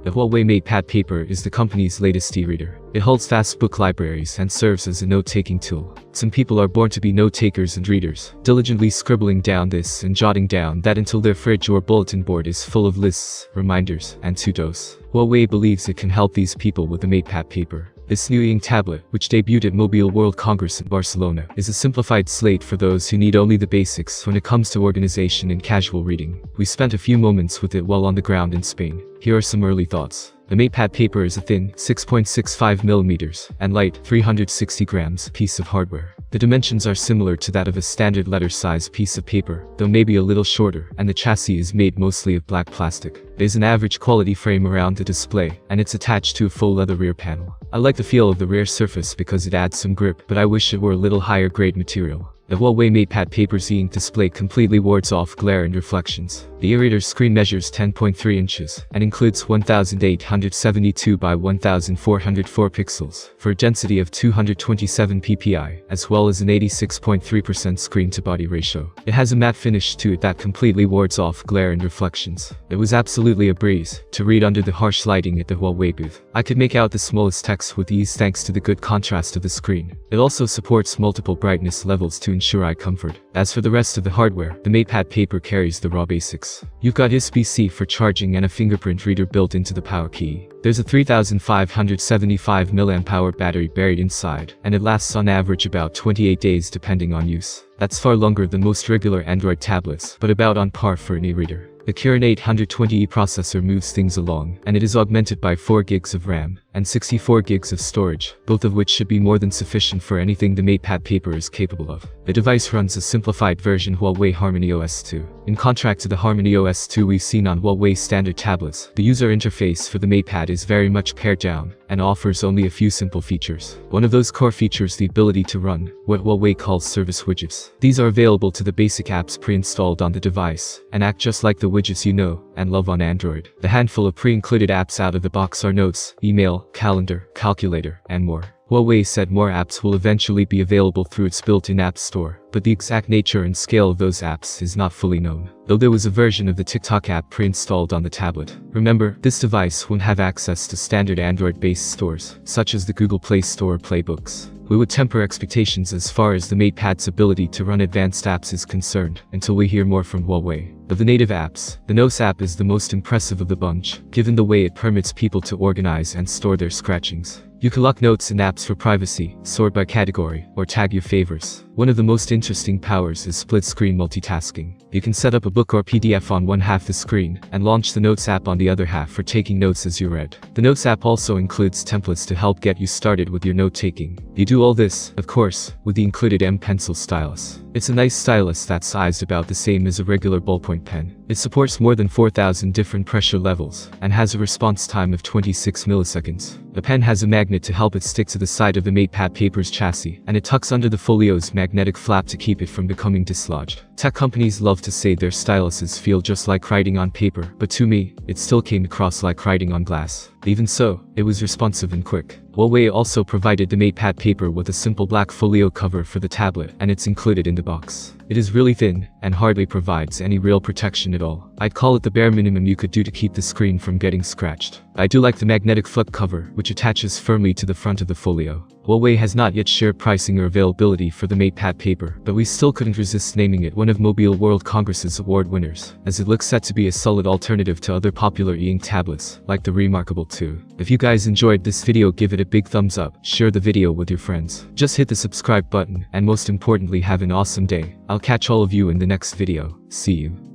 The Huawei MatePad Paper is the company's latest e-reader. It holds vast book libraries and serves as a note-taking tool. Some people are born to be note-takers and readers, diligently scribbling down this and jotting down that until their fridge or bulletin board is full of lists, reminders, and to-dos. Huawei believes it can help these people with the MatePad Paper. This new e-ink tablet, which debuted at Mobile World Congress in Barcelona, is a simplified slate for those who need only the basics when it comes to organization and casual reading. We spent a few moments with it while on the ground in Spain. Here are some early thoughts. The MatePad Paper is a thin, 6.65mm, and light, 360 grams, piece of hardware. The dimensions are similar to that of a standard letter-size piece of paper, though maybe a little shorter, and the chassis is made mostly of black plastic. There's an average quality frame around the display, and it's attached to a full leather rear panel. I like the feel of the rear surface because it adds some grip, but I wish it were a little higher grade material. The Huawei MatePad Paper's e-ink display completely wards off glare and reflections. The e-reader's screen measures 10.3 inches and includes 1872 by 1404 pixels for a density of 227 ppi, as well as an 86.3% screen-to-body ratio. It has a matte finish to it that completely wards off glare and reflections. It was absolutely a breeze to read under the harsh lighting at the Huawei booth. I could make out the smallest text with ease thanks to the good contrast of the screen. It also supports multiple brightness levels to ensure eye comfort. As for the rest of the hardware, the MatePad Paper carries the raw basics. You've got USB-C for charging and a fingerprint reader built into the power key. There's a 3575 mAh battery buried inside, and it lasts on average about 28 days depending on use. That's far longer than most regular Android tablets, but about on par for an e-reader. The Kirin 820E processor moves things along, and it is augmented by 4 GB of RAM and 64 GB of storage, both of which should be more than sufficient for anything the MatePad Paper is capable of. The device runs a simplified version Huawei Harmony OS 2. In contrast to the Harmony OS 2 we've seen on Huawei standard tablets, the user interface for the MatePad is very much pared down and offers only a few simple features. One of those core features is the ability to run what Huawei calls service widgets. These are available to the basic apps pre-installed on the device and act just like the widgets you know and love on Android. The handful of pre-included apps out of the box are notes, email, calendar, calculator, and more. Huawei said more apps will eventually be available through its built-in app store, but the exact nature and scale of those apps is not fully known, though there was a version of the TikTok app pre-installed on the tablet. Remember, this device won't have access to standard Android-based stores, such as the Google Play Store or Playbooks. We would temper expectations as far as the MatePad's ability to run advanced apps is concerned, until we hear more from Huawei. Of the native apps, the Notes app is the most impressive of the bunch, given the way it permits people to organize and store their scratchings. You can lock notes and apps for privacy, sort by category, or tag your favorites. One of the most interesting powers is split-screen multitasking. You can set up a book or PDF on one half the screen, and launch the Notes app on the other half for taking notes as you read. The Notes app also includes templates to help get you started with your note-taking. You do all this, of course, with the included M Pencil stylus. It's a nice stylus that's sized about the same as a regular ballpoint pen. It supports more than 4,000 different pressure levels, and has a response time of 26 milliseconds. The pen has a magnet to help it stick to the side of the MatePad Paper's chassis, and it tucks under the folio's magnetic flap to keep it from becoming dislodged. Tech companies love to say their styluses feel just like writing on paper, but to me, it still came across like writing on glass. Even so, it was responsive and quick. Huawei also provided the MatePad Paper with a simple black folio cover for the tablet, and it's included in the box. It is really thin, and hardly provides any real protection at all. I'd call it the bare minimum you could do to keep the screen from getting scratched. I do like the magnetic flip cover, which attaches firmly to the front of the folio. Huawei has not yet shared pricing or availability for the MatePad Paper, but we still couldn't resist naming it one of Mobile World Congress's award winners, as it looks set to be a solid alternative to other popular e-ink tablets, like the Remarkable 2. If you guys enjoyed this video, give it a big thumbs up, share the video with your friends. Just hit the subscribe button, and most importantly, have an awesome day. I'll catch all of you in the next video. See you.